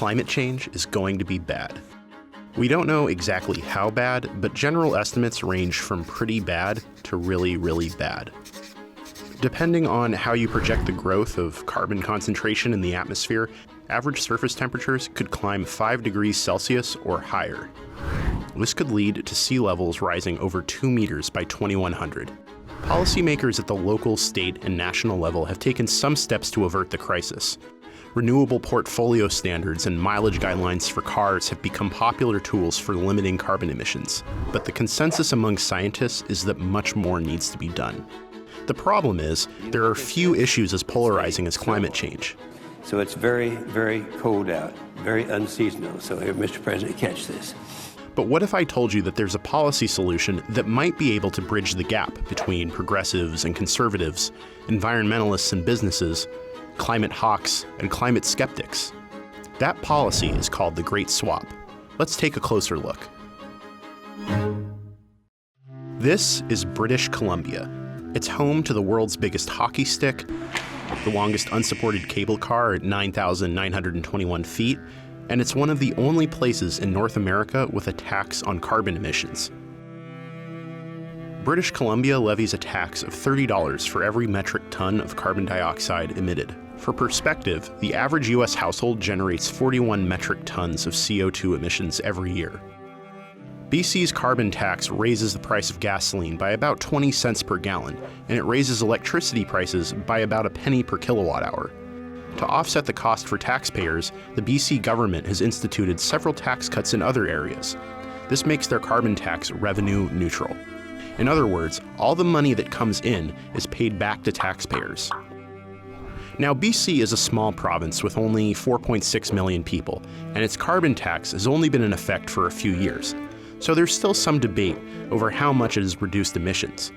climate change is going to be bad. We don't know exactly how bad, but general estimates range from pretty bad to really, really bad. Depending on how you project the growth of carbon concentration in the atmosphere, average surface temperatures could climb 5 degrees Celsius or higher. This could lead to sea levels rising over 2 meters by 2100. Policymakers at the local, state, and national level have taken some steps to avert the crisis. Renewable portfolio standards and mileage guidelines for cars have become popular tools for limiting carbon emissions, but the consensus among scientists is that much more needs to be done. The problem is, there are few issues as polarizing as climate change. So it's very, very cold out, very unseasonal. So here, Mr. President, catch this. But what if I told you that there's a policy solution that might be able to bridge the gap between progressives and conservatives, environmentalists and businesses, climate hawks and climate skeptics? That policy is called the Great Swap. Let's take a closer look. This is British Columbia. It's home to the world's biggest hockey stick, the longest unsupported cable car at 9,921 feet, and it's one of the only places in North America with a tax on carbon emissions. British Columbia levies a tax of $30 for every metric ton of carbon dioxide emitted. For perspective, the average US household generates 41 metric tons of CO2 emissions every year. BC's carbon tax raises the price of gasoline by about 20 cents per gallon, and it raises electricity prices by about a penny per kilowatt hour. To offset the cost for taxpayers, the BC government has instituted several tax cuts in other areas. This makes their carbon tax revenue neutral. In other words, all the money that comes in is paid back to taxpayers. Now, BC is a small province with only 4.6 million people, and its carbon tax has only been in effect for a few years. So there's still some debate over how much it has reduced emissions.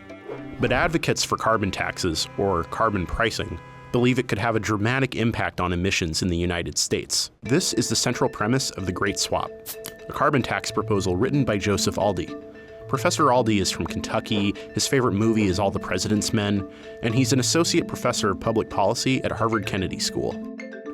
But advocates for carbon taxes, or carbon pricing, believe it could have a dramatic impact on emissions in the United States. This is the central premise of the Great Swap, a carbon tax proposal written by Joseph Aldy. Professor Aldy is from Kentucky, his favorite movie is All the President's Men, and he's an associate professor of public policy at Harvard Kennedy School.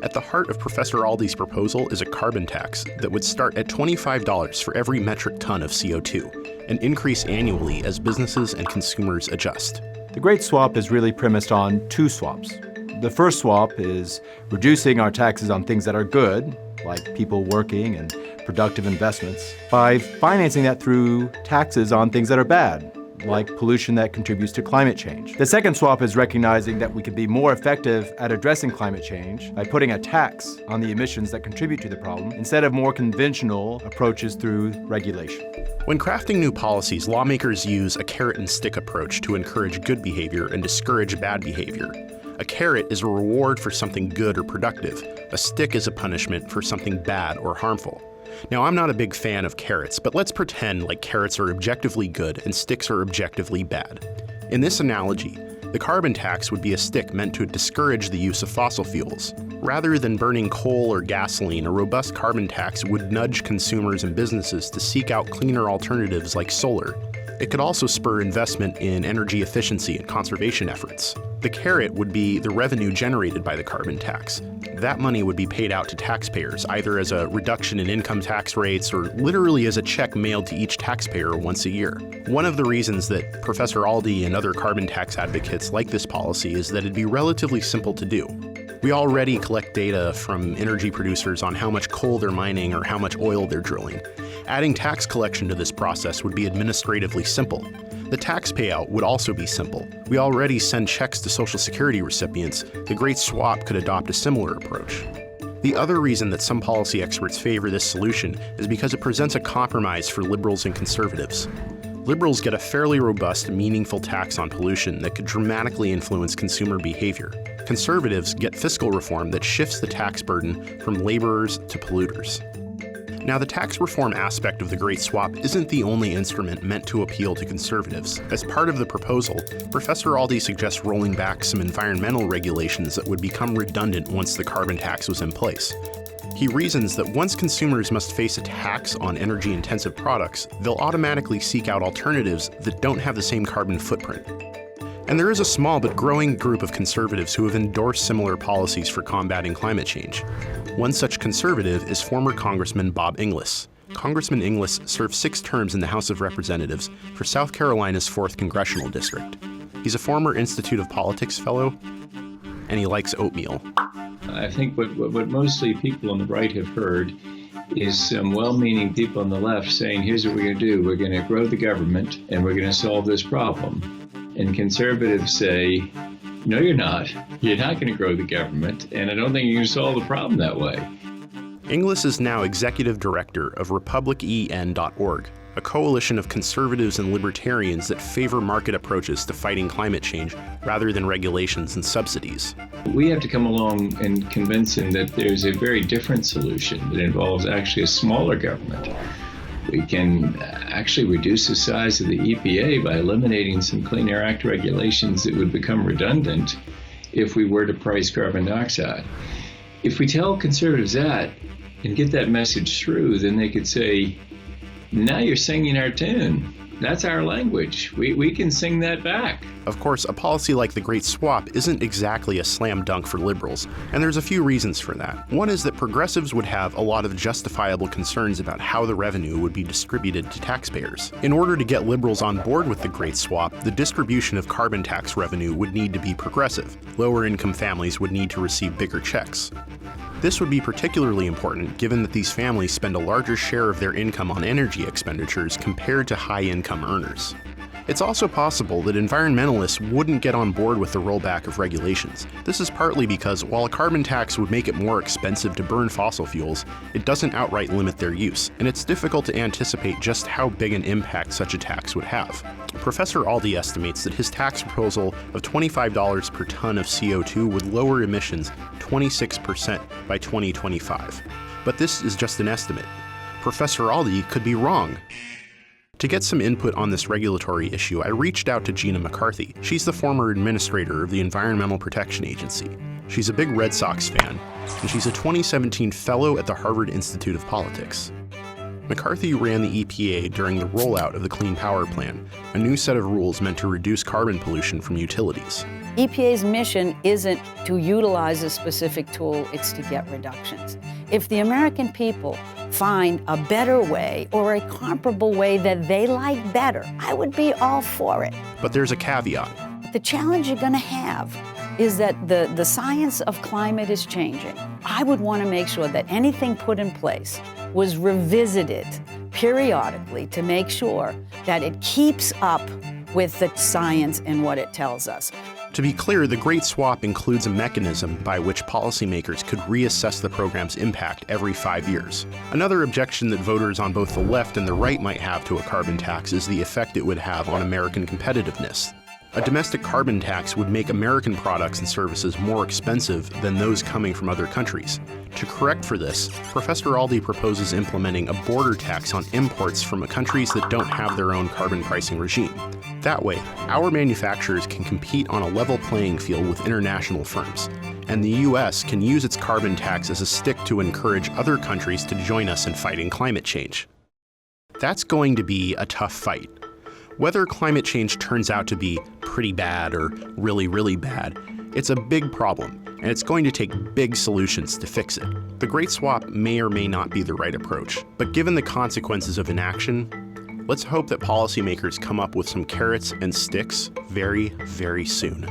At the heart of Professor Aldy's proposal is a carbon tax that would start at $25 for every metric ton of CO2 and increase annually as businesses and consumers adjust. The Great Swap is really premised on two swaps. The first swap is reducing our taxes on things that are good, like people working and productive investments, by financing that through taxes on things that are bad, like pollution that contributes to climate change. The second swap is recognizing that we could be more effective at addressing climate change by putting a tax on the emissions that contribute to the problem instead of more conventional approaches through regulation. When crafting new policies, lawmakers use a carrot and stick approach to encourage good behavior and discourage bad behavior. A carrot is a reward for something good or productive. A stick is a punishment for something bad or harmful. Now, I'm not a big fan of carrots, but let's pretend like carrots are objectively good and sticks are objectively bad. In this analogy, the carbon tax would be a stick meant to discourage the use of fossil fuels. Rather than burning coal or gasoline, a robust carbon tax would nudge consumers and businesses to seek out cleaner alternatives like solar. It could also spur investment in energy efficiency and conservation efforts. The carrot would be the revenue generated by the carbon tax. That money would be paid out to taxpayers, either as a reduction in income tax rates or literally as a check mailed to each taxpayer once a year. One of the reasons that Professor Aldy and other carbon tax advocates like this policy is that it'd be relatively simple to do. We already collect data from energy producers on how much coal they're mining or how much oil they're drilling. Adding tax collection to this process would be administratively simple. The tax payout would also be simple. We already send checks to Social Security recipients. The Great Swap could adopt a similar approach. The other reason that some policy experts favor this solution is because it presents a compromise for liberals and conservatives. Liberals get a fairly robust, meaningful tax on pollution that could dramatically influence consumer behavior. Conservatives get fiscal reform that shifts the tax burden from laborers to polluters. Now, the tax reform aspect of the Great Swap isn't the only instrument meant to appeal to conservatives. As part of the proposal, Professor Aldy suggests rolling back some environmental regulations that would become redundant once the carbon tax was in place. He reasons that once consumers must face a tax on energy-intensive products, they'll automatically seek out alternatives that don't have the same carbon footprint. And there is a small but growing group of conservatives who have endorsed similar policies for combating climate change. One such conservative is former Congressman Bob Inglis. Congressman Inglis served 6 terms in the House of Representatives for South Carolina's 4th Congressional District. He's a former Institute of Politics fellow, and he likes oatmeal. I think what mostly people on the right have heard is some well-meaning people on the left saying, here's what we're going to do. We're going to grow the government, and we're going to solve this problem. And conservatives say, no, you're not. You're not going to grow the government, and I don't think you're going to solve the problem that way. Inglis is now executive director of RepublicEN.org, a coalition of conservatives and libertarians that favor market approaches to fighting climate change rather than regulations and subsidies. We have to come along and convince him that there's a very different solution that involves actually a smaller government. We can actually reduce the size of the EPA by eliminating some Clean Air Act regulations that would become redundant if we were to price carbon dioxide. If we tell conservatives that and get that message through, then they could say, now you're singing our tune. That's our language. We can sing that back. Of course, a policy like the Great Swap isn't exactly a slam dunk for liberals, and there's a few reasons for that. One is that progressives would have a lot of justifiable concerns about how the revenue would be distributed to taxpayers. In order to get liberals on board with the Great Swap, the distribution of carbon tax revenue would need to be progressive. Lower income families would need to receive bigger checks. This would be particularly important given that these families spend a larger share of their income on energy expenditures compared to high-income earners. It's also possible that environmentalists wouldn't get on board with the rollback of regulations. This is partly because while a carbon tax would make it more expensive to burn fossil fuels, it doesn't outright limit their use, and it's difficult to anticipate just how big an impact such a tax would have. Professor Aldy estimates that his tax proposal of $25 per ton of CO2 would lower emissions 26% by 2025. But this is just an estimate. Professor Aldy could be wrong. To get some input on this regulatory issue, I reached out to Gina McCarthy. She's the former administrator of the Environmental Protection Agency. She's a big Red Sox fan, and she's a 2017 fellow at the Harvard Institute of Politics. McCarthy ran the EPA during the rollout of the Clean Power Plan, a new set of rules meant to reduce carbon pollution from utilities. EPA's mission isn't to utilize a specific tool, it's to get reductions. If the American people find a better way or a comparable way that they like better, I would be all for it. But there's a caveat. The challenge you're going to have is that the science of climate is changing. I would want to make sure that anything put in place was revisited periodically to make sure that it keeps up with the science and what it tells us. To be clear, the Great Swap includes a mechanism by which policymakers could reassess the program's impact every 5 years. Another objection that voters on both the left and the right might have to a carbon tax is the effect it would have on American competitiveness. A domestic carbon tax would make American products and services more expensive than those coming from other countries. To correct for this, Professor Aldy proposes implementing a border tax on imports from countries that don't have their own carbon pricing regime. That way, our manufacturers can compete on a level playing field with international firms, and the U.S. can use its carbon tax as a stick to encourage other countries to join us in fighting climate change. That's going to be a tough fight. Whether climate change turns out to be pretty bad or really, really bad, it's a big problem, and it's going to take big solutions to fix it. The Great Swap may or may not be the right approach, but given the consequences of inaction, let's hope that policymakers come up with some carrots and sticks very, very soon.